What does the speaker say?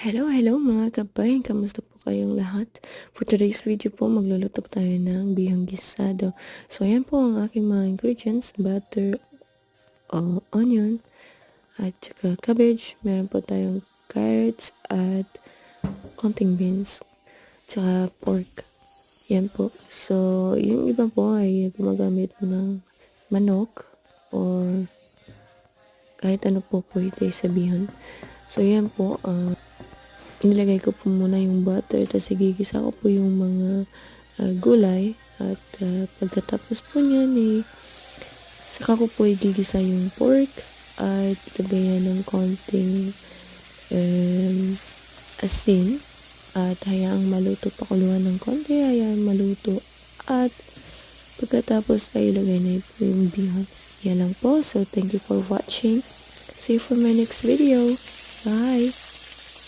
Hello mga kabay, kamusta po kayong lahat? For today's video po, magluluto po tayo ng bihang gisado. So ayan po ang aking mga ingredients: butter, onion, at saka cabbage. Meron po tayong carrots at konting beans, saka pork. Yan po. So yung iba po ay gumagamit ng manok or kahit ano po pwede sa bihon. So yan po, nilagay ko po muna yung butter, tapos igigisa ko po yung mga gulay, at pagkatapos po niyan saka ko po igigisa yung pork at lagayan ng konting asin at hayaang maluto, pakuluan ng konti, hayaang maluto, at pagkatapos ay ilagay na po yung bihon. Yan lang po. So thank you for watching. See you for my next video. Bye!